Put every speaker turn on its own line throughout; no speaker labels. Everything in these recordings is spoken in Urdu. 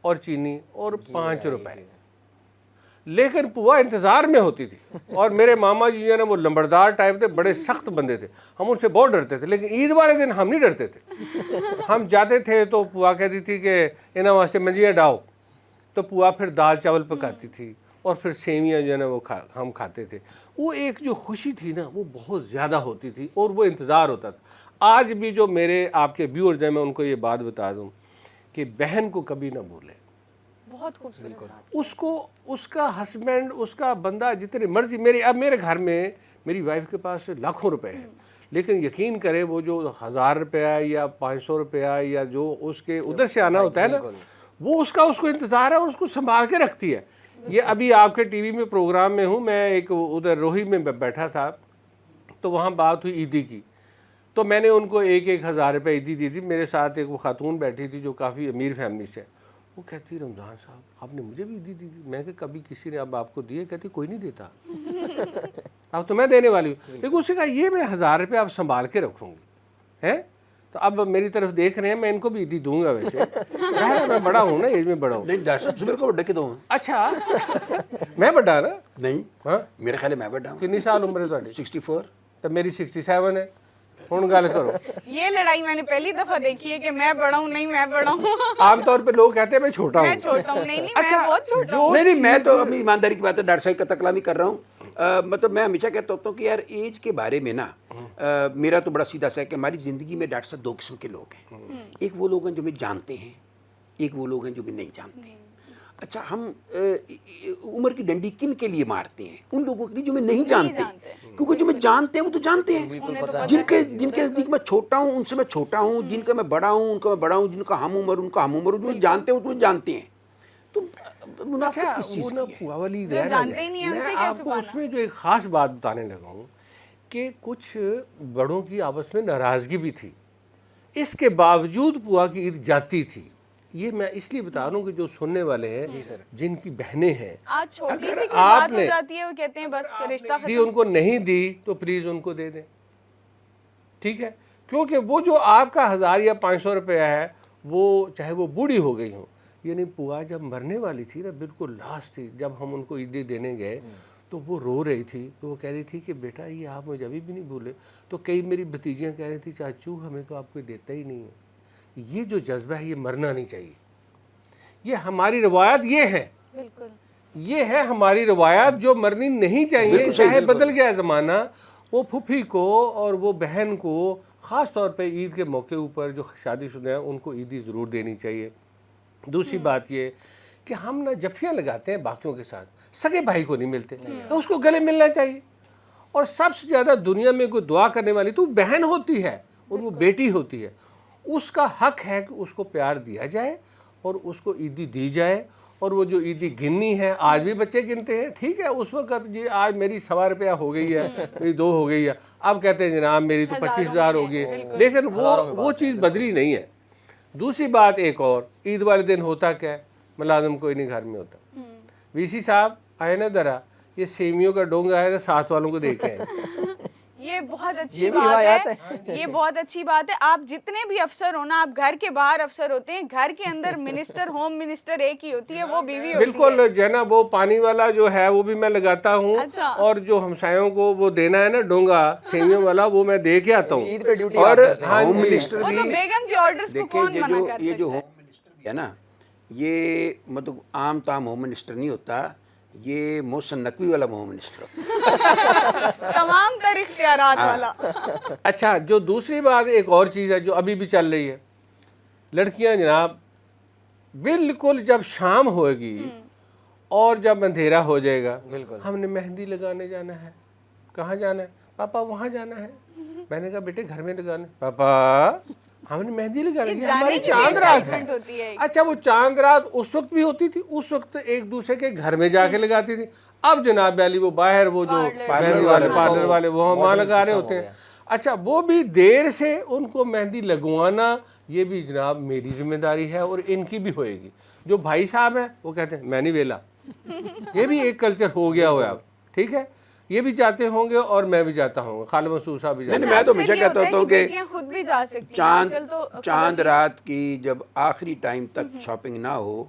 اور چینی اور 5 روپے، لیکن پوا انتظار میں ہوتی تھی. اور میرے ماما جی جو ہے نا وہ لمبردار ٹائپ تھے، بڑے سخت بندے تھے، ہم ان سے بہت ڈرتے تھے. لیکن عید والے دن ہم نہیں ڈرتے تھے. ہم جاتے تھے تو پوا کہتی تھی کہ انہاں واسطے منجیاں ڈاؤ، تو پوا پھر دال چاول پکاتی تھی اور پھر سیویاں جو ہے نا وہ ہم کھاتے تھے. وہ ایک جو خوشی تھی نا وہ بہت زیادہ ہوتی تھی اور وہ انتظار ہوتا تھا. آج بھی جو میرے آپ کے ویورز ہیں، میں ان کو یہ بات بتا دوں کہ بہن کو کبھی نہ بھولے.
بہت خوبصورت بات.
اس کو اس کا ہسبینڈ، اس کا بندہ جتنے مرضی، اب میرے گھر میں میری وائف کے پاس لاکھوں روپے ہیں، لیکن یقین کرے وہ جو 1000 روپیہ یا 500 روپیہ یا جو اس کے ادھر سے آنا ہوتا ہے نا، وہ اس کو انتظار ہے اور اس کو سنبھال کے رکھتی ہے. یہ ابھی آپ کے ٹی وی میں پروگرام میں ہوں، میں ایک ادھر روہی میں بیٹھا تھا تو وہاں بات ہوئی عیدی کی، تو میں نے ان کو 1000 روپے عیدی دی تھی. میرے ساتھ ایک وہ خاتون بیٹھی تھی جو کافی امیر فیملی سے. وہ کہتی رمضان صاحب آپ نے مجھے بھی عیدی دی تھی. میں کہ کبھی کسی نے اب آپ کو دیے؟ کہتی کوئی نہیں دیتا، اب تو میں دینے والی ہوں. لیکن اس نے کہا یہ میں 1000 روپے اب سنبھال کے رکھوں گی ہیں. تو اب میری طرف دیکھ رہے ہیں، میں ان کو بھی عیدی دوں گا. ویسے میں بڑا ہوں نا، ایج میں بڑا ہوں.
نہیں ڈاکٹر صاحب میرے کو بڑے کے دو ہیں.
اچھا میں بڑا نا؟
نہیں
ہاں
میرے خیال ہے میں بڑا ہوں.
کنی سال عمر ہے تھوڑی؟
64.
تو میری 67 ہے. ہوں گل کرو.
یہ لڑائی میں نے پہلی دفعہ دیکھی ہے کہ میں بڑا ہوں. نہیں میں بڑا ہوں.
عام طور پہ لوگ کہتے ہیں میں چھوٹا
میں
ہوں.
چھوٹا ہوں. نہیں میں بہت چھوٹا ہوں.
نہیں میں تو اپنی ایمانداری کی بات ہے، ڈاکٹر صاحب کا تکلامی کر رہا ہوں. مطلب میں ہمیشہ کہتا ہوتا ہوں کہ یار ایج کے بارے میں نا میرا تو بڑا سیدھا سا ہے کہ ہماری زندگی میں ڈاکٹر صاحب 2 قسم کے لوگ ہیں. ایک وہ لوگ ہیں جو ہمیں جانتے ہیں، ایک وہ لوگ ہیں جو ہمیں نہیں جانتے. اچھا ہم عمر کی ڈنڈی کن کے لیے مارتے ہیں؟ ان لوگوں کے لیے جو ہمیں نہیں جانتے، کیونکہ جو ہمیں جانتے ہیں وہ تو جانتے ہیں. جن کے نزدیک میں چھوٹا ہوں ان سے میں چھوٹا ہوں، جن کا میں بڑا ہوں ان کا میں بڑا ہوں، جن کا ہم عمر ان کا ہم عمر، جو جانتے ہیں وہ تمہیں جانتے ہیں. تو منافقت کس چیز کی ہے؟
جانتے ہی نہیں ہم سے
میں
کیا
آپ کو اس میں جو ایک خاص بات بتانے لگا ہوں کہ کچھ بڑوں کی آپس میں ناراضگی بھی تھی، اس کے باوجود پوا کی عید جاتی تھی. یہ میں اس لیے بتا رہا ہوں کہ جو سننے والے ہیں جن کی بہنیں ہیں،
آج چھوٹی سی
اگر
کوئی
آپ
بات ہو
نے
جاتی ہے وہ کہتے ہیں بس رشتہ
دی
ختم.
ان کو نہیں دی تو پلیز ان کو دے دیں. ٹھیک ہے، کیونکہ وہ جو آپ کا 1000 یا 500 روپیہ ہے وہ چاہے وہ بوڑھی ہو گئی ہوں. یعنی پوا جب مرنے والی تھی نا، بالکل لاسٹ تھی، جب ہم ان کو عیدی دینے گئے تو وہ رو رہی تھی. تو وہ کہہ رہی تھی کہ بیٹا یہ آپ مجھے ابھی بھی نہیں بھولے. تو کئی میری بھتیجیاں کہہ رہی تھی چاچو ہمیں تو آپ کوئی دیتا ہی نہیں ہے. یہ جو جذبہ ہے یہ مرنا نہیں چاہیے. یہ ہماری روایت یہ ہے،
بالکل
یہ ہے ہماری روایت جو مرنی نہیں چاہیے. چاہے بدل گیا زمانہ، وہ پھوپھی کو اور وہ بہن کو خاص طور پہ عید کے موقع اوپر جو شادی شدہ ہیں ان کو عیدی ضرور دینی چاہیے. دوسری بات یہ کہ ہم نا جفیاں لگاتے ہیں باقیوں کے ساتھ، سگے بھائی کو نہیں ملتے، تو اس کو گلے ملنا چاہیے. اور سب سے زیادہ دنیا میں کوئی دعا کرنے والی تو بہن ہوتی ہے اور وہ بیٹی ہوتی ہے. اس کا حق ہے کہ اس کو پیار دیا جائے اور اس کو عیدی دی جائے. اور وہ جو عیدی گننی ہے، آج بھی بچے گنتے ہیں. ٹھیک ہے، اس وقت جی آج میری 100 روپیہ ہو گئی ہے، میری 2 ہو گئی ہے، اب کہتے ہیں جناب میری تو 25,000 ہو گئی ہے. لیکن وہ چیز بدلی نہیں ہے. دوسری بات ایک اور، عید والے دن ہوتا کیا ہے، ملازم کوئی نہیں گھر میں ہوتا. وی سی صاحب آئے نا ذرا، یہ سیمیوں کا ڈونگا آیا تھا، ساتھ والوں کو دیکھیں.
یہ بہت اچھی بات ہے. یہ بہت اچھی بات ہے. آپ جتنے بھی افسر ہو نا، آپ گھر کے باہر افسر ہوتے ہیں، گھر کے اندر منسٹر ہوم منسٹر ایک ہی ہوتی ہے، وہ بیوی ہوتی ہے.
بالکل جو ہے نا، وہ پانی والا جو ہے وہ بھی میں لگاتا ہوں.
اچھا.
اور جو ہمسایوں کو وہ دینا ہے نا ڈونگا سیمیوں والا، وہ میں دے کے آتا ہوں.
عید پہ ڈیوٹی
اور
ہاں
ہوم
جی.
منسٹر
وہ
بھی
تو بیگم کے آرڈرز کو کون منع کر
یہ جو
سکتا ہے.
ہوم منسٹر بھی ہے نا، یہ مطلب عام تام ہوم منسٹر نہیں ہوتا، یہ محسن نقوی والا ہوم منسٹر ہوتا.
تمام تر اختیارات والا.
اچھا، جو دوسری بات ایک اور چیز ہے جو ابھی بھی چل رہی ہے، لڑکیاں جناب بالکل جب شام ہوئے گی اور جب اندھیرا ہو جائے گا، ہم نے مہندی لگانے جانا ہے. کہاں جانا ہے؟ پاپا وہاں جانا ہے. میں نے کہا بیٹے گھر میں لگانا. پاپا ہم نے مہندی لگانا، یہ ہماری چاند رات ہے. اچھا، وہ چاند رات اس وقت بھی ہوتی تھی، اس وقت ایک دوسرے کے گھر میں جا کے لگاتی تھی. اب جناب علی وہ باہر وہ جو مہندی والے پارلر والے وہ وہاں لگا رہے ہوتے ہیں. اچھا، وہ بھی دیر سے ان کو مہندی لگوانا یہ بھی جناب میری ذمہ داری ہے اور ان کی بھی ہوئے گی. جو بھائی صاحب ہیں وہ کہتے ہیں میں نہیں ویلا. یہ بھی ایک کلچر ہو گیا ہوا اب. ٹھیک ہے، یہ بھی جاتے ہوں گے اور میں بھی جاتا ہوں گا، خالد مسعود صاحب بھی جاتے ہیں.
میں تو ہمیشہ کہتا ہوتا ہوں کہ
خود بھی جا سکتی ہیں.
چاند رات کی جب آخری ٹائم تک شاپنگ نہ ہو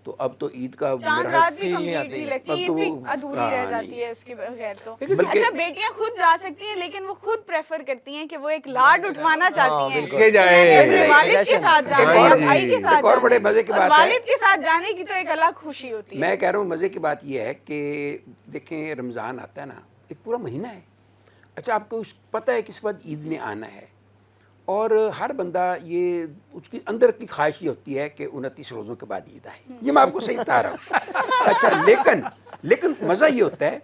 تو اب تو عید کا
چاند
میرا
رات بھی
feel نہیں
کمپلیٹ
آتی
نہیں لگتی،
اب
عید
تو
بھی
وہ-
ادھوری
ہاں،
رہ
نہیں۔
جاتی ہے اس کے بغیر تو۔
بلکہ-
اچھا بیٹیاں خود جا سکتی ہیں لیکن وہ خود پریفر کرتی ہیں کہ وہ ایک لاڈ اٹھوانا چاہتی ہیں
بالکل۔
کہ جائے۔
میں نے
نہیں،
اپنے
نہیں،
والد کے ساتھ
ایک
جانا ہے
اور-
یا بھائی کے ساتھ
ایک اور بڑے
جانا ہے،
مزے کی
اور
بات ہے۔
والد کے ساتھ جانے کی تو ایک الگ خوشی ہوتی ہے۔
میں کہہ رہا ہوں مزے کی بات یہ ہے کہ دیکھیں رمضان آتا ہے نا، ایک پورا مہینہ ہے۔ اچھا آپ کو پتہ ہے کہ اس کے بعد عید نے آنا ہے، اور ہر بندہ یہ اس کی اندر کی خواہش یہ ہوتی ہے کہ 29 روزوں کے بعد عید آئے۔ یہ میں آپ کو صحیح بتا رہا ہوں۔ اچھا لیکن مزہ یہ ہوتا ہے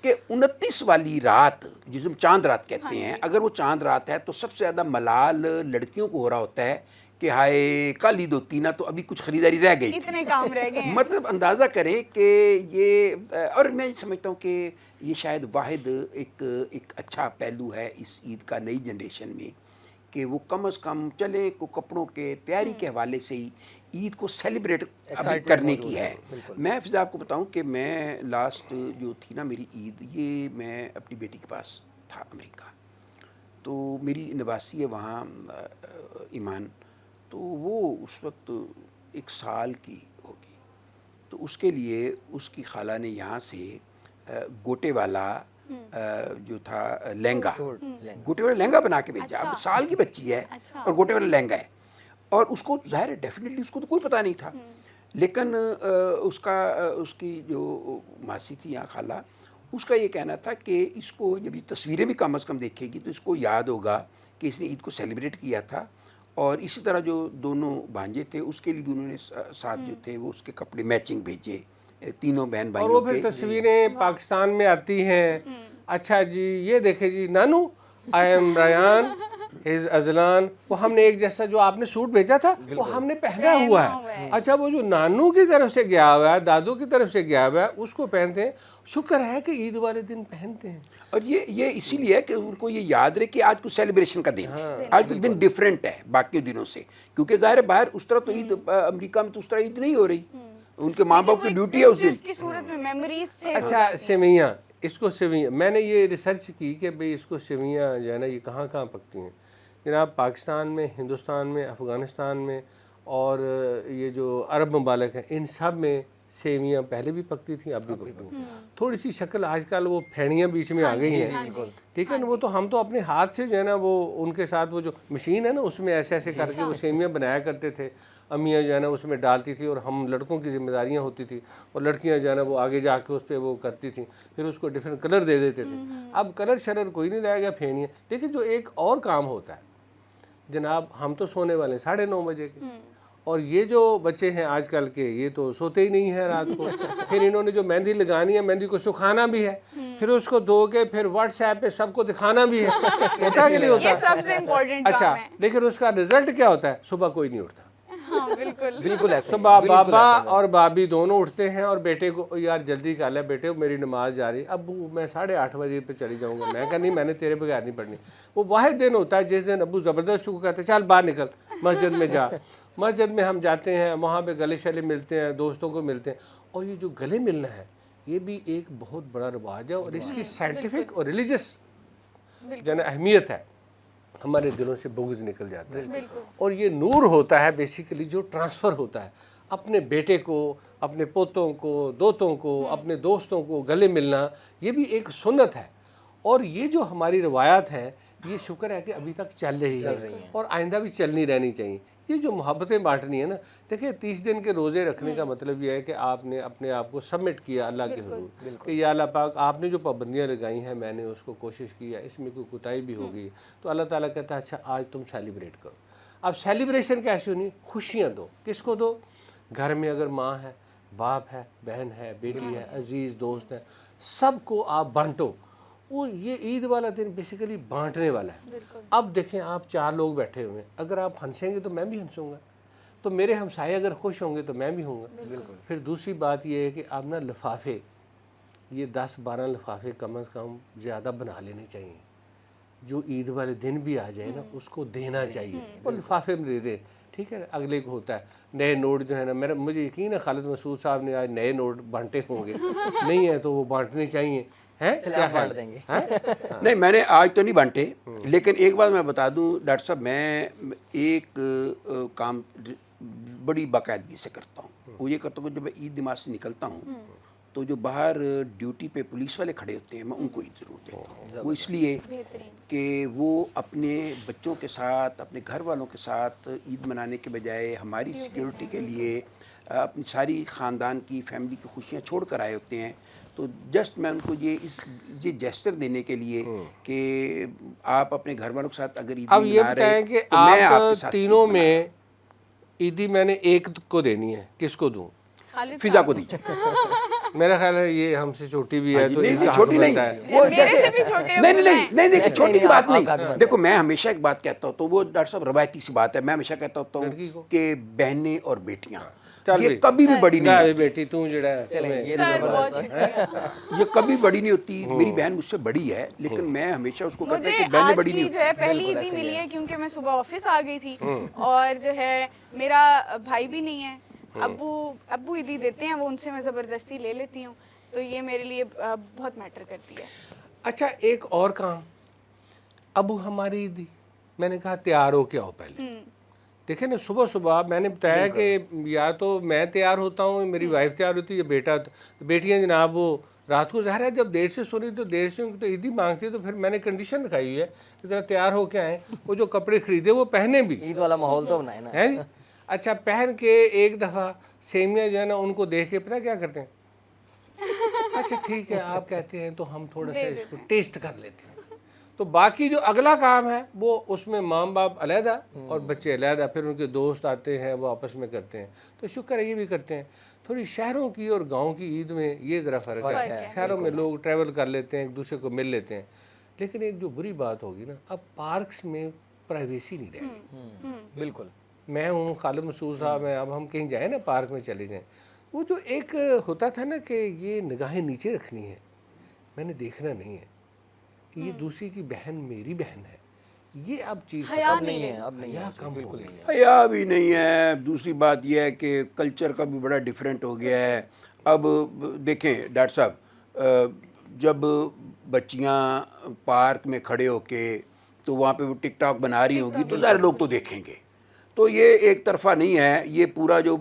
کہ 29 والی رات جسے ہم چاند رات کہتے ہیں، اگر وہ چاند رات ہے تو سب سے زیادہ ملال لڑکیوں کو ہو رہا ہوتا ہے کہ ہائے کل عید ہوتی نا تو ابھی کچھ خریداری رہ گئی تھی۔
اتنے کام رہ گئے ہیں۔
مطلب اندازہ کریں کہ یہ، اور میں سمجھتا ہوں کہ یہ شاید واحد ایک اچھا پہلو ہے اس عید کا نئی جنریشن میں، کہ وہ کم از کم چلیں کو کپڑوں کے تیاری کے حوالے سے ہی عید کو سیلیبریٹ ابھی کرنے کی ہے۔ میں فضا آپ کو بتاؤں کہ میں لاسٹ جو تھی نا میری عید، یہ میں اپنی بیٹی کے پاس تھا امریکہ، تو میری نواسی ہے وہاں ایمان، تو وہ اس وقت 1 سال کی ہوگی، تو اس کے لیے اس کی خالہ نے یہاں سے گوٹے والا جو تھا لہنگا، گوٹے والا لہنگا بنا کے بھیجا۔ اب سال کی بچی ہے اور گوٹے والا لہنگا ہے، اور اس کو ظاہر ہے ڈیفینیٹلی اس کو تو کوئی پتہ نہیں تھا، لیکن اس کی جو ماسی تھی یہاں خالہ، اس کا یہ کہنا تھا کہ اس کو جب یہ تصویریں بھی کم از کم دیکھے گی تو اس کو یاد ہوگا کہ اس نے عید کو سیلیبریٹ کیا تھا۔ اور اسی طرح جو دونوں بھانجے تھے اس کے لیے بھی انہوں نے ساتھ جو تھے وہ اس کے کپڑے میچنگ بھیجے، تینوں بہن
اور
بھائیوں
وہ
کے۔
پھر تصویریں پاکستان میں آتی ہیں، اچھا جی یہ دیکھیں جی نانو آئی ایم ریان ہز ازلان، وہ ہم نے ایک جیسا جو آپ نے سوٹ بھیجا تھا وہ ہم نے پہنا ہوا ہے۔ اچھا وہ جو نانو کی طرف سے گیا ہوا ہے، دادو کی طرف سے گیا ہوا ہے، اس کو پہنتے ہیں، شکر ہے کہ عید والے دن پہنتے ہیں۔
اور یہ اسی لیے ہے کہ ان کو یہ یاد رہے کہ آج کو سیلیبریشن کا دن ہے، آج کو دن ڈیفرنٹ ہے باقی دنوں سے، کیونکہ ظاہر ہے باہر اس طرح تو عید امریکہ میں تو اس طرح عید نہیں ہو رہی، ان کے ماں باپ کی ڈیوٹی ہے اس دن۔
اس کی صورت میں میموریز سے
اچھا سیویاں، اس کو سیویاں، میں نے یہ ریسرچ کی کہ بھئی اس کو سیویاں جو ہے نا یہ کہاں کہاں پکتی ہیں جناب، پاکستان میں، ہندوستان میں، افغانستان میں، اور یہ جو عرب ممالک ہیں ان سب میں سیویاں پہلے بھی پکتی تھیں اب بھی پکتی ہیں۔ تھوڑی سی شکل آج کل وہ پھیڑیاں بیچ میں آ گئی ہیں، ٹھیک ہے نا، وہ تو ہم تو اپنے ہاتھ سے جو ہے نا وہ ان کے ساتھ وہ جو مشین ہے نا اس میں ایسے ایسے کر کے وہ سیویاں بنایا کرتے تھے، امیاں جو ہے نا اس میں ڈالتی تھی، اور ہم لڑکوں کی ذمہ داریاں ہوتی تھی، اور لڑکیاں جو ہے نا وہ آگے جا کے اس پہ وہ کرتی تھیں، پھر اس کو ڈیفرنٹ کلر دے دیتے تھے۔ اب کلر شرر کوئی نہیں رہ گیا، پھیڑیاں۔ لیکن جو ایک اور کام ہوتا ہے جناب، ہم تو سونے والے ہیں 9:30 بجے کے، اور یہ جو بچے ہیں آج کل کے یہ تو سوتے ہی نہیں ہیں رات کو، پھر انہوں نے جو مہندی لگانی ہے مہندی کو سکھانا بھی ہے، پھر اس کو دھو کے پھر واٹس ایپ پہ سب کو دکھانا بھی ہے، ہوتا کہ نہیں ہوتا؟
یہ سب سے امپورٹنٹ
اچھا
کام ہے۔
لیکن اس کا رزلٹ کیا ہوتا ہے؟ صبح کوئی نہیں اٹھتا،
ہاں بالکل
بالکل ایسا ہی،
صبح
بالکل
بابا
ایسا ہی۔
اور بابی دونوں اٹھتے ہیں، اور بیٹے کو یار جلدی کر لے بیٹے میری نماز جا رہی، ابو میں 8:30 بجے پہ چلی جاؤں گا، میں کہا نہیں میں نے تیرے بغیر نہیں پڑھنی۔ وہ واحد دن ہوتا ہے جس دن ابو زبردست کو کہتے ہیں چل باہر نکل مسجد میں جا، مسجد میں ہم جاتے ہیں، وہاں پہ گلے شلے ملتے ہیں، دوستوں کو ملتے ہیں، اور یہ جو گلے ملنا ہے یہ بھی ایک بہت بڑا رواج ہے، اور اس کی سائنٹیفک اور ریلیجس جو ہے نا اہمیت ہے، ہمارے دلوں سے بغض نکل جاتا ہے، اور یہ نور ہوتا ہے بیسیکلی جو ٹرانسفر ہوتا ہے اپنے بیٹے کو، اپنے پوتوں کو، دوتوں کو، اپنے دوستوں کو گلے ملنا، یہ بھی ایک سنت ہے، اور یہ جو ہماری روایات ہیں یہ شکر ہے کہ ابھی تک چل رہی ہے اور آئندہ بھی چلنی رہنی چاہیے۔ یہ جو محبتیں بانٹنی ہے نا، دیکھیں 30 دن کے روزے رکھنے کا مطلب یہ ہے کہ آپ نے اپنے آپ کو سبمٹ کیا اللہ کے حضور کہ یا اللہ پاک آپ نے جو پابندیاں لگائی ہیں میں نے اس کو کوشش کی ہے، اس میں کوئی کوتاہی بھی ہوگی تو اللہ تعالیٰ کہتا ہے اچھا آج تم سیلیبریٹ کرو۔ اب سیلیبریشن کیسی ہونی؟ خوشیاں دو، کس کو دو؟ گھر میں اگر ماں ہے، باپ ہے، بہن ہے، بیٹی ہے، عزیز دوست ہے، سب کو آپ بانٹو۔ وہ یہ عید والا دن بیسیکلی بانٹنے والا ہے۔ اب دیکھیں آپ 4 لوگ بیٹھے ہوئے ہیں، اگر آپ ہنسیں گے تو میں بھی ہنسوں گا، تو میرے ہمسائے اگر خوش ہوں گے تو میں بھی ہوں گا۔ پھر دوسری بات یہ ہے کہ اب نا لفافے، یہ 10-12 لفافے کم از کم زیادہ بنا لینے چاہیے، جو عید والے دن بھی آ جائے نا اس کو دینا چاہیے، اور لفافے میں دے دیں، ٹھیک ہے۔ اگلے کو ہوتا ہے نئے نوٹ جو ہے نا، مجھے یقین ہے خالد مسعود صاحب نے آج نئے نوٹ بانٹے ہوں گے، نہیں ہے تو وہ بانٹنے چاہیے، ہیں کیا خیال
دیں گے؟
نہیں میں نے آج تو نہیں بانٹے، لیکن ایک بات میں بتا دوں ڈاکٹر صاحب، میں ایک کام بڑی باقاعدگی سے کرتا ہوں، وہ یہ کرتا ہوں کہ جب میں عید نماز سے نکلتا ہوں تو جو باہر ڈیوٹی پہ پولیس والے کھڑے ہوتے ہیں میں ان کو عید ضرور دیتا ہوں. وہ اس لیے کہ وہ اپنے بچوں کے ساتھ اپنے گھر والوں کے ساتھ عید منانے کے بجائے ہماری سیکیورٹی کے لیے اپنی ساری خاندان کی فیملی کی خوشیاں چھوڑ کر آئے ہوتے ہیں. تو جسٹ میں ان کو یہ جیسچر دینے کے لیے کہ آپ اپنے گھر والوں کے ساتھ اگر عید
اب یہ
منا رہے
بتائیں کہ
تو میں آپ کے
آپ
ساتھ
تینوں میں عیدی میں نے ایک کو دینی ہے, کس کو دوں؟
فضا کو دیجیے.
میرا خیال ہے یہ ہم سے چھوٹی بھی ہے تو
نہیں
اس کا حق
چھوٹی نہیں
بنتا ہے.
وہ
میرے سے بھی چھوٹے
نہیں چھوٹی کی بات
آپ
نہیں. دیکھو میں ہمیشہ ایک بات کہتا ہوں تو وہ ڈاکٹر صاحب روایتی سی بات ہے, میں ہمیشہ کہتا ہوتا ہوں کہ بہنیں اور بیٹیاں یہ کبھی بھی بڑی نہیں
گا بیٹی تو جڑا ہے
سر بہت شکریہ.
یہ کبھی بڑی نہیں ہوتی. میری بہن مجھ سے بڑی ہے لیکن میں ہمیشہ اس کو کہتا
مجھے
ہوں کہ بہنیں
آج
بڑی
کی
نہیں
جو ہے پہلی عیدی ملی ہے کیونکہ میں صبح آفس آ گئی تھی اور جو ہے میرا بھائی بھی نہیں ہے, ابو عیدی دیتے ہیں وہ, ان سے میں زبردستی لے لیتی ہوں, تو یہ میرے لیے بہت میٹر کرتی ہے.
اچھا ایک اور کام, ابو ہماری عیدی میں نے کہا تیار ہو کے آؤ پہلے. دیکھیں نا صبح صبح میں نے بتایا کہ یا تو میں تیار ہوتا ہوں, میری وائف تیار ہوتی ہے, یا بیٹا. بیٹیاں جناب وہ رات کو ظاہر ہے جب دیر سے سو رہی تو دیر سے تو عیدی مانگتی ہے, تو پھر میں نے کنڈیشن رکھائی ہوئی ہے کہ ذرا تیار ہو کے آئیں, وہ جو کپڑے خریدے وہ پہنے بھی.
عید والا ماحول تو بنائے نا.
ہے جی. اچھا پہن کے ایک دفعہ سیمیاں جو ہے نا ان کو دیکھ کے پتہ کیا کرتے ہیں, اچھا ٹھیک ہے آپ کہتے ہیں تو ہم تھوڑا سا اس کو ٹیسٹ کر لیتے ہیں. تو باقی جو اگلا کام ہے وہ اس میں ماں باپ علیحدہ اور بچے علیحدہ, پھر ان کے دوست آتے ہیں وہ آپس میں کرتے ہیں. تو شکر ہے یہ بھی کرتے ہیں. تھوڑی شہروں کی اور گاؤں کی عید میں یہ ذرا فرق ہے. شہروں میں لوگ ٹریول کر لیتے ہیں, ایک دوسرے کو مل لیتے ہیں. لیکن ایک جو بری بات ہوگی نا, اب پارکس میں پرائیویسی نہیں رہے گی.
بالکل.
میں ہوں خالد مسعود صاحب ہیں, اب ہم کہیں جائیں نا پارک میں چلے جائیں, وہ جو ایک ہوتا تھا نا کہ یہ نگاہیں نیچے رکھنی ہے, میں نے دیکھنا نہیں ہے کہ یہ دوسری کی بہن میری بہن ہے, یہ اب چیز
اب نہیں ہے, اب نہیں ہے,
کم
بالکل نہیں ہے.
حیا بھی نہیں ہے. دوسری بات یہ ہے کہ کلچر کا بھی بڑا ڈیفرنٹ ہو گیا ہے. اب دیکھیں ڈاکٹر صاحب, جب بچیاں پارک میں کھڑے ہو کے تو وہاں پہ وہ ٹک ٹاک بنا رہی ہوں گی تو ظاہر لوگ تو دیکھیں گے. تو یہ ایک طرفہ نہیں ہے, یہ پورا جو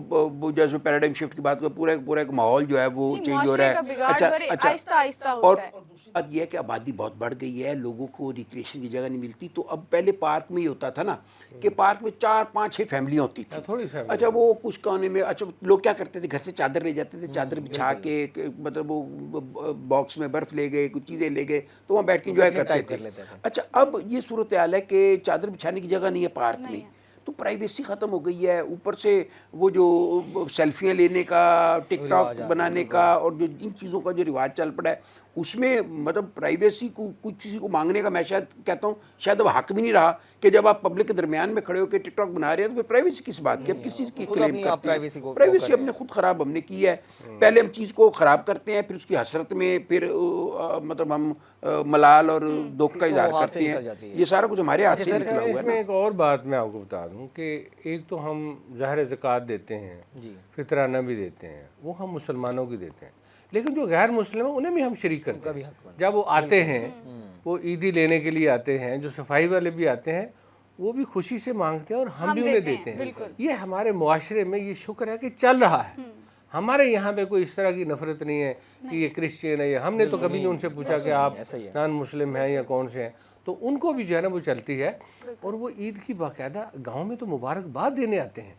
جیسے پیراڈائم شفٹ کی بات کریں, پورا ایک ماحول جو ہے وہ چینج ہو رہا ہے.
آہستہ آہستہ
اور
ہوتا ہے.
دوسری بات یہ ہے کہ آبادی بہت بڑھ گئی ہے, لوگوں کو ریکریشن کی جگہ نہیں ملتی. تو اب پہلے پارک میں یہ ہوتا تھا نا کہ پارک میں 4 5 6 فیملیاں ہوتی تھیں.
تھوڑی فیملی.
اچھا وہ کچھ کونے میں, اچھا لوگ کیا کرتے تھے, گھر سے چادر لے جاتے تھے, چادر بچھا کے مطلب وہ باکس میں برف لے گئے, کچھ چیزیں لے گئے, تو وہاں بیٹھ کے انجوائے کرتے تھے. اچھا اب یہ صورتحال ہے کہ چادر بچھانے کی جگہ نہیں ہے پارک میں, تو پرائیویسی ختم ہو گئی ہے. اوپر سے وہ جو سیلفیاں لینے کا, ٹک ٹاک بنانے کا, اور جو ان چیزوں کا جو رواج چل پڑا ہے اس میں مطلب پرائیویسی کو کچھ کسی کو مانگنے کا میں شاید کہتا ہوں شاید اب حق بھی نہیں رہا کہ جب آپ پبلک کے درمیان میں کھڑے ہو کے ٹک ٹاک بنا رہے ہیں تو پھر پرائیویسی کس بات کی, اب کس چیز کی کلیم کرتے ہیں. پرائیویسی اپنے خود خراب ہم نے کی ہے. پہلے ہم چیز کو خراب کرتے ہیں, پھر اس کی حسرت میں پھر مطلب ہم ملال اور دکھ کا اظہار کرتے ہیں. یہ سارا کچھ ہمارے ہاتھ سے نکلا ہوا ہے.
اس میں ایک اور بات میں آپ کو بتا دوں کہ ایک تو ہم ظاہر زکوٰۃ دیتے ہیں, فطرانہ بھی دیتے ہیں, وہ ہم مسلمانوں کی دیتے ہیں, لیکن جو غیر مسلم ہیں انہیں بھی ہم شریک کرتے ہیں. جب وہ آتے ہیں, وہ عیدی لینے کے لیے آتے ہیں, جو صفائی والے بھی آتے ہیں وہ بھی خوشی سے مانگتے ہیں اور ہم بھی انہیں دیتے ہیں. یہ ہمارے معاشرے میں یہ شکر ہے کہ چل رہا ہے. ہمارے یہاں پہ کوئی اس طرح کی نفرت نہیں ہے کہ یہ کرسچین ہے. ہم نے تو کبھی نہیں ان سے پوچھا کہ آپ نان مسلم ہیں یا کون سے ہیں, تو ان کو بھی جو ہے نا وہ چلتی ہے. اور وہ عید کی باقاعدہ گاؤں میں تو مبارکباد دینے آتے ہیں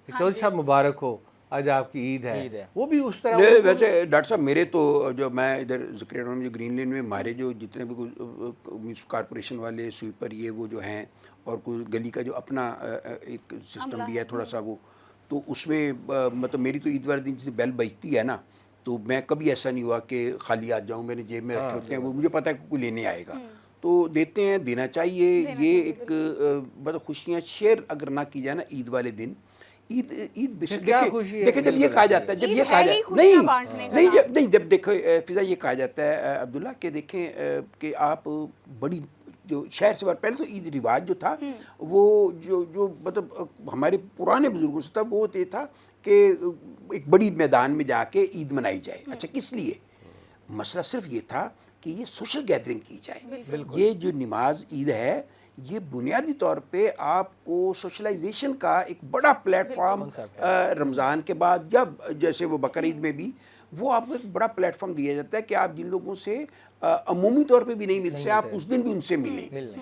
کہ چودھری صاحب مبارک ہو, آج آپ کی عید ہے. وہ بھی اس طرح.
ویسے ڈاکٹر صاحب میرے تو جو میں ادھر ذکر میں جو گرین لین میں ہمارے جو جتنے بھی کارپوریشن والے سویپر یہ وہ جو ہیں, اور کوئی گلی کا جو اپنا ایک سسٹم بھی ہے تھوڑا سا وہ, تو اس میں مطلب میری تو عید والے دن جتنی بیل بجتی ہے نا, تو میں کبھی ایسا نہیں ہوا کہ خالی آ جاؤں. میں نے جیب میں رکھے ہوتے ہیں, وہ مجھے پتہ ہے کہ کوئی لینے آئے گا, تو دیتے ہیں, دینا چاہیے. یہ ایک مطلب خوشیاں شیئر اگر نہ کی جائے نا عید والے دن, عید دیکھیں جب یہ کہا جاتا ہے, جب یہ کہا جاتا ہے نہیں جب دیکھو فضا یہ کہا جاتا ہے عبداللہ کہ دیکھیں کہ آپ بڑی جو شہر سے پہلے تو عید رواج جو تھا وہ جو مطلب ہمارے پرانے بزرگوں سے تھا, وہ یہ تھا کہ ایک بڑی میدان میں جا کے عید منائی جائے. اچھا کس لیے؟ مسئلہ صرف یہ تھا کہ کہ یہ سوشل گیدرنگ کی جائے. یہ جو نماز عید ہے یہ بنیادی طور پہ آپ کو سوشلائزیشن کا ایک بڑا پلیٹ فارم رمضان کے بعد یا جیسے وہ بقرعید میں بھی وہ آپ کو ایک بڑا پلیٹ فارم دیا جاتا ہے کہ آپ جن لوگوں سے عمومی طور پہ بھی نہیں ملتے آپ اس دن بھی ان سے ملیں.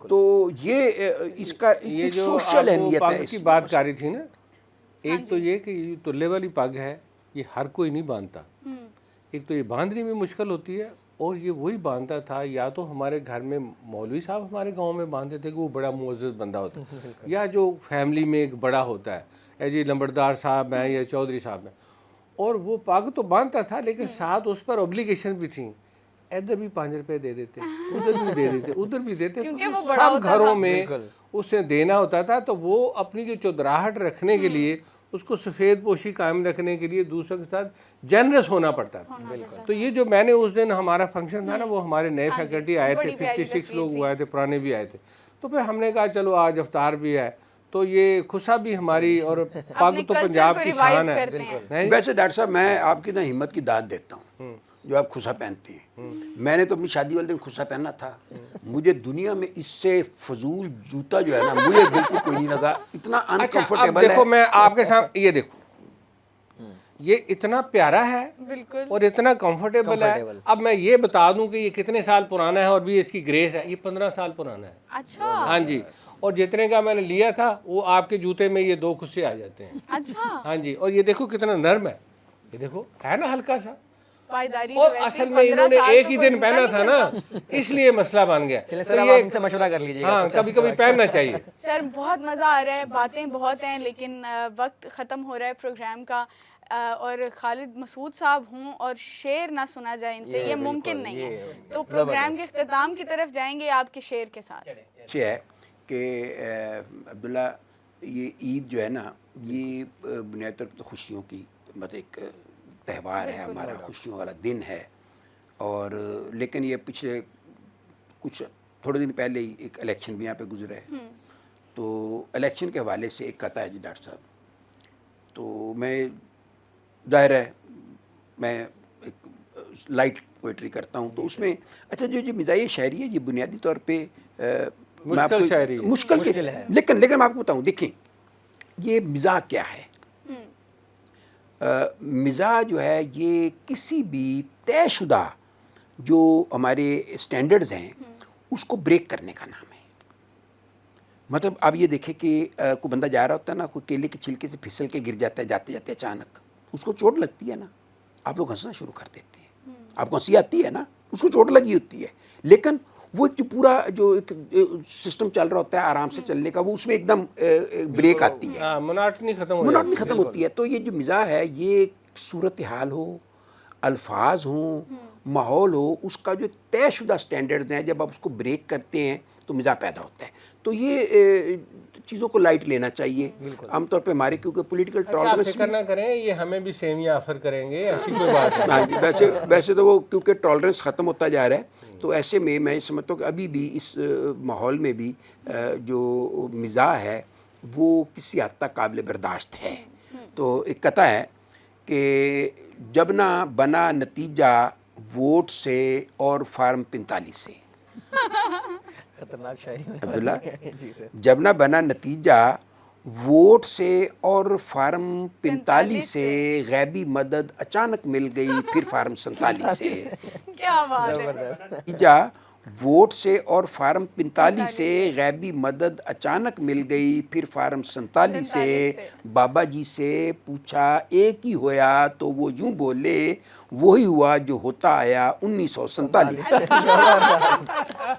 تو یہ اس کا
یہ جو
سوشل اہمیت
پگ
ہے.
کی بات کر رہی تھی نا، ایک تو یہ کہ یہ تلے والی پگ ہے یہ ہر کوئی نہیں باندھتا. ایک تو یہ باندھنے میں مشکل ہوتی ہے، اور یہ وہی باندھتا تھا یا تو ہمارے گھر میں مولوی صاحب ہمارے گاؤں میں باندھتے تھے کہ وہ بڑا معزز بندہ ہوتا ہے، یا جو فیملی میں ایک بڑا ہوتا ہے، اے جی لمبردار صاحب ہیں یا چودھری صاحب ہیں، اور وہ پگ تو باندھتا تھا لیکن ساتھ اس پر اوبلیگیشن بھی تھیں. ادھر بھی 5 روپے دے دیتے، ادھر بھی دے دیتے، ادھر بھی دیتے. سب گھروں میں اسے دینا ہوتا تھا. تو وہ اپنی جو چودراہٹ رکھنے کے لیے، اس کو سفید پوشی قائم رکھنے کے لیے دوسروں کے ساتھ جنرس ہونا پڑتا تھا. تو یہ جو میں نے اس دن ہمارا فنکشن تھا نا، وہ ہمارے نئے فیکلٹی آئے تھے، 56 لوگ آئے تھے، پرانے بھی آئے تھے. تو پھر ہم نے کہا چلو آج افطار بھی ہے تو یہ خصا بھی ہماری، اور پگ تو پنجاب کی شان ہے.
ویسے ڈاکٹر صاحب میں آپ کی نا ہمت کی داد دیتا ہوں جو آپ خصا پہنتے ہیں. میں نے تو اپنی شادی والے دن خصا پہنا تھا. مجھے دنیا میں اس سے فضول جوتا جو ہے نا مجھے بالکل کوئی نہیں لگا. اتنا انکمفرٹیبل ہے.
دیکھو میں آپ کے سامنے یہ دیکھو، یہ اتنا پیارا ہے اور اتنا کمفرٹیبل ہے. اب میں یہ بتا دوں کہ یہ کتنے سال پرانا ہے اور بھی اس کی گریس ہے. یہ 15 سال پرانا ہے.
اچھا.
ہاں جی. اور جتنے کا میں نے لیا تھا وہ آپ کے جوتے میں یہ 2 خصے آ جاتے ہیں.
اچھا.
ہاں جی. اور یہ دیکھو کتنا نرم ہے. یہ دیکھو ہے نا ہلکا سا.
پائیداری
اور اصل میں انہوں نے ایک ہی دن پہنا تھا نا، اس لیے مسئلہ بن گیا.
سر آپ ان سے مشورہ کر لیجیے.
ہاں کبھی کبھی پہننا چاہیے.
سر بہت مزہ آ رہا ہے، باتیں بہت ہیں لیکن وقت ختم ہو رہا ہے پروگرام کا. اور خالد مسعود صاحب ہوں اور شعر نہ سنا جائے ان سے، یہ ممکن نہیں ہے. تو پروگرام کے اختتام کی طرف جائیں گے آپ کے شعر کے ساتھ.
اچھا ہے کہ عبداللہ یہ عید جو ہے نا یہ بنیادی طور پر تو خوشیوں کی مطلب ایک تہوار ہے ہمارا، خوشیوں والا دن ہے. اور لیکن یہ پچھلے کچھ تھوڑے دن پہلے ہی ایک الیکشن بھی یہاں پہ گزرا ہے. تو الیکشن کے حوالے سے ایک قطعہ ہے جی ڈاکٹر صاحب. تو میں ظاہر ہے میں ایک لائٹ پوئٹری کرتا ہوں تو اس میں اچھا جو مزاحیہ شاعری ہے یہ بنیادی طور پہ
مشکل شاعری
مشکل ہے. لیکن میں آپ کو بتاؤں، دیکھیں یہ مزاح کیا ہے. مزاح جو ہے یہ کسی بھی طے شدہ جو ہمارے اسٹینڈرڈز ہیں اس کو بریک کرنے کا نام ہے. مطلب آپ یہ دیکھیں کہ کوئی بندہ جا رہا ہوتا ہے نا، کوئی کیلے کے چھلکے سے پھسل کے گر جاتا ہے جاتے جاتے اچانک، اس کو چوٹ لگتی ہے نا، آپ لوگ ہنسنا شروع کر دیتے ہیں. آپ کو ہنسی آتی ہے نا، اس کو چوٹ لگی ہوتی ہے. لیکن وہ جو پورا جو ایک سسٹم چل رہا ہوتا ہے آرام سے چلنے کا، وہ اس میں ایک دم بریک آتی ہے،
مناٹنی
ختم ہوتی ہے. تو یہ جو مزاح ہے یہ صورتحال ہو، الفاظ ہوں، ماحول ہو، اس کا جو طے شدہ سٹینڈرڈز ہیں جب آپ اس کو بریک کرتے ہیں تو مزاح پیدا ہوتا ہے. تو یہ چیزوں کو لائٹ لینا چاہیے. عام طور پہ ہمارے کیونکہ پولیٹیکل ٹالرنس
فکر نہ کریں، یہ ہمیں بھی سیویاں آفر کریں گے، ایسی کوئی بات نہیں.
ویسے تو وہ کیونکہ ٹالرنس ختم ہوتا جا رہا ہے تو ایسے میں یہ سمجھتا ہوں کہ ابھی بھی اس ماحول میں بھی جو مزاح ہے وہ کسی حد تک قابل برداشت ہے. تو ایک قطعہ ہے کہ جب نہ بنا نتیجہ ووٹ سے اور فارم 45 سے.
خطرناک شاعری
عبداللہ جب نہ بنا نتیجہ ووٹ سے اور فارم 45 سے، غیبی مدد اچانک مل گئی پھر فارم 47 سے.
کیا بات ہے.
نتیجہ ووٹ سے اور فارم 45 سے، غیبی مدد اچانک مل گئی پھر فارم 47 سے. بابا جی سے پوچھا ایک ہی ہویا تو وہ یوں بولے وہی ہوا جو ہوتا آیا 1947.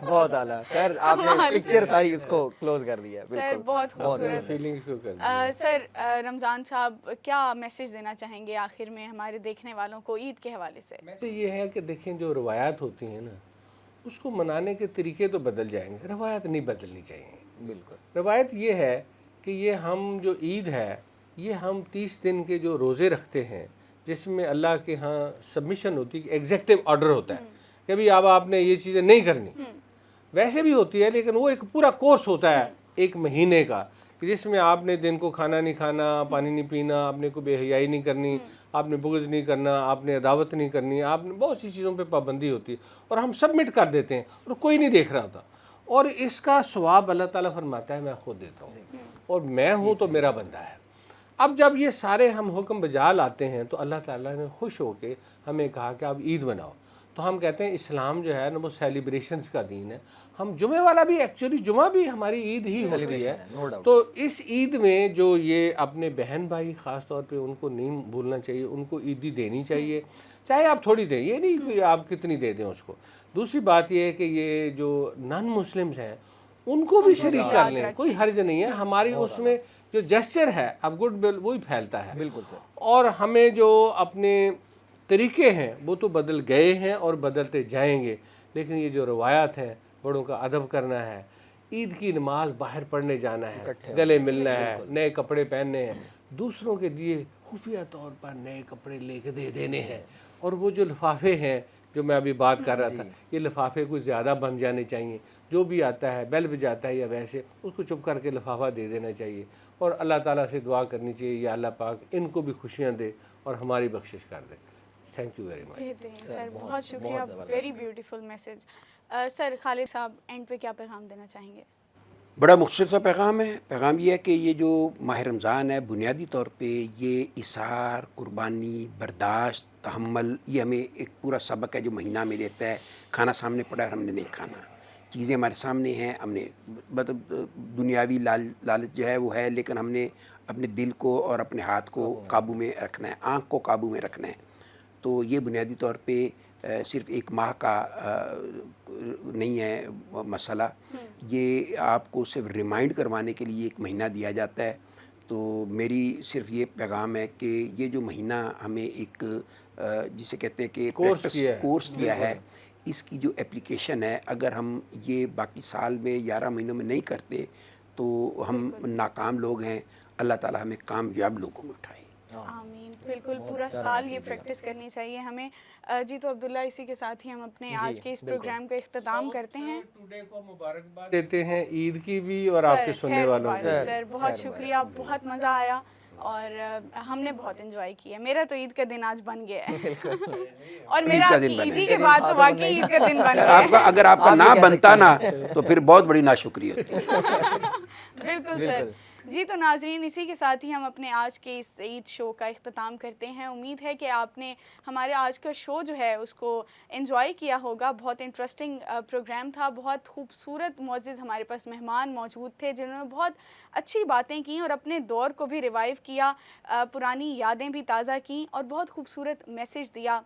بہت اعلیٰ سر، آپ نے پکچر ساری اس کو کلوز کر دیا.
سر بہت خوبصورت.
فیلنگ شو کر
سر رمضان صاحب کیا میسج دینا چاہیں گے آخر میں ہمارے دیکھنے والوں کو عید کے حوالے سے؟
میسج یہ ہے کہ دیکھیں جو روایات ہوتی ہیں نا اس کو منانے کے طریقے تو بدل جائیں گے، روایت نہیں بدلنی چاہیے.
بالکل.
روایت یہ ہے کہ یہ ہم جو عید ہے یہ ہم 30 دن کے جو روزے رکھتے ہیں جس میں اللہ کے ہاں سبمیشن ہوتی ہے، ایگزیکٹو آرڈر ہوتا ہے کہ ابھی اب آپ نے یہ چیزیں نہیں کرنی. ویسے بھی ہوتی ہے لیکن وہ ایک پورا کورس ہوتا ہے 1 مہینے کا کہ جس میں آپ نے دن کو کھانا نہیں کھانا، پانی نہیں پینا، آپ نے کوئی بے حیائی نہیں کرنی، آپ نے بغض نہیں کرنا، آپ نے عداوت نہیں کرنی، آپ نے بہت سی چیزوں پہ پابندی ہوتی ہے، اور ہم سبمٹ کر دیتے ہیں اور کوئی نہیں دیکھ رہا ہوتا، اور اس کا ثواب اللہ تعالیٰ فرماتا ہے میں خود دیتا ہوں، اور میں ہوں تو میرا بندہ ہے۔ اب جب یہ سارے ہم حکم بجا لاتے ہیں تو اللہ تعالیٰ نے خوش ہو کے ہمیں کہا کہ اب عید مناؤ، تو ہم کہتے ہیں اسلام جو ہے نا وہ سیلیبریشنز کا دین ہے، ہم جمعے والا بھی ایکچولی جمعہ بھی ہماری عید ہی ہوتی ہے، تو اس عید میں جو یہ اپنے بہن بھائی خاص طور پہ ان کو نہیں بھولنا چاہیے، ان کو عیدی دینی چاہیے، چاہے آپ تھوڑی دیں، یہ نہیں کہ آپ کتنی دے دیں اس کو۔ دوسری بات یہ ہے کہ یہ جو نان مسلمز ہیں ان کو بھی شریک کر لیں، کوئی حرج نہیں ہے، ہماری اس میں جو جیسچر ہے اب گڈ ول وہی پھیلتا ہے،
بالکل سر۔
اور ہمیں جو اپنے طریقے ہیں وہ تو بدل گئے ہیں اور بدلتے جائیں گے، لیکن یہ جو روایات ہیں، بڑوں کا ادب کرنا ہے، عید کی نماز باہر پڑھنے جانا ہے، گلے ملنا ہے، نئے کپڑے پہننے ہیں، دوسروں کے لیے خفیہ طور پر نئے کپڑے لے کے دے دینے ہیں، اور وہ جو لفافے ہیں جو میں ابھی بات کر رہا تھا، یہ لفافے کوئی زیادہ بن جانے چاہیے، جو بھی آتا ہے بیل بجاتا ہے یا ویسے اس کو چپ کر کے لفافہ دے دینا چاہیے، اور اللہ تعالیٰ سے دعا کرنی چاہیے یا اللہ پاک ان کو بھی خوشیاں دے اور ہماری بخشش کر دے۔ تھینک یو ویری مچ
سر بہت شکریہ، ویری بیوٹیفل میسج۔ سر خالد صاحب اینڈ پہ کیا پیغام دینا چاہیں گے؟
بڑا مختصر سا پیغام ہے۔ پیغام یہ ہے کہ یہ جو ماہ رمضان ہے بنیادی طور پہ یہ اصرار، قربانی، برداشت، تحمل، یہ ہمیں ایک پورا سبق ہے جو مہینہ میں لیتا ہے۔ کھانا سامنے پڑا ہے ہم نے نہیں کھانا، چیزیں ہمارے سامنے ہیں، ہم نے مطلب دنیاوی لالچ جو ہے وہ ہے، لیکن ہم نے اپنے دل کو اور اپنے ہاتھ کو قابو میں رکھنا ہے، آنکھ کو قابو میں رکھنا ہے۔ تو یہ بنیادی طور پہ صرف ایک ماہ کا نہیں ہے مسئلہ، یہ آپ کو صرف ریمائنڈ کروانے کے لیے ایک مہینہ دیا جاتا ہے۔ تو میری صرف یہ پیغام ہے کہ یہ جو مہینہ ہمیں ایک جسے کہتے ہیں کہ کورس کیا ہے، اس کی جو اپلیکیشن ہے اگر ہم یہ باقی سال میں 11 مہینوں میں نہیں کرتے تو ہم ناکام لوگ ہیں۔ اللہ تعالیٰ ہمیں کامیاب لوگوں میں اٹھائے۔
آمین۔ بالکل پورا سال یہ پریکٹس کرنی چاہیے ہمیں۔ جی تو عبداللہ اسی کے ساتھ ہی ہم اپنے آج کے اس پروگرام کا اختتام کرتے ہیں۔
ٹوڈے کو مبارکباد دیتے ہیں عید کی بھی اور آپ کے سننے والوں کو۔
سر بہت شکریہ، بہت مزہ آیا اور ہم نے بہت انجوائے کیا۔ میرا تو عید کا دن آج بن گیا ہے، اور میرا آپ کی عیدی کے بعد تو واقعی عید کا دن بن گیا ہے۔
اگر آپ کا نہ بنتا نا تو پھر بہت بڑی ناشکری ہوتی ہے۔
بالکل سر۔ جی تو ناظرین، اسی کے ساتھ ہی ہم اپنے آج کے اس عید شو کا اختتام کرتے ہیں۔ امید ہے کہ آپ نے ہمارے آج کا شو جو ہے اس کو انجوائے کیا ہوگا۔ بہت انٹرسٹنگ پروگرام تھا، بہت خوبصورت معزز ہمارے پاس مہمان موجود تھے جنہوں نے بہت اچھی باتیں کیں اور اپنے دور کو بھی ریوائیو کیا، پرانی یادیں بھی تازہ کیں اور بہت خوبصورت میسج دیا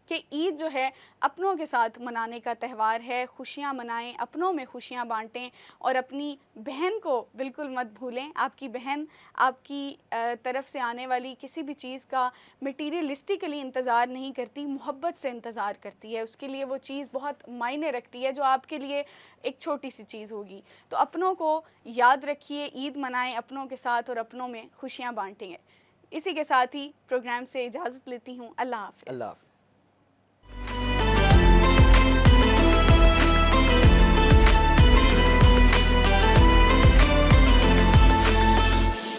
کہ عید جو ہے اپنوں کے ساتھ منانے کا تہوار ہے۔ خوشیاں منائیں، اپنوں میں خوشیاں بانٹیں، اور اپنی بہن کو بالکل مت بھولیں۔ آپ کی بہن آپ کی طرف سے آنے والی کسی بھی چیز کا مٹیریلسٹکلی انتظار نہیں کرتی، محبت سے انتظار کرتی ہے۔ اس کے لیے وہ چیز بہت معنی رکھتی ہے جو آپ کے لیے ایک چھوٹی سی چیز ہوگی۔ تو اپنوں کو یاد رکھیے، عید منائیں اپنوں کے ساتھ اور اپنوں میں خوشیاں بانٹیں۔ اسی کے ساتھ ہی پروگرام سے اجازت لیتی ہوں۔ اللہ حافظ۔
اللہ حافظ۔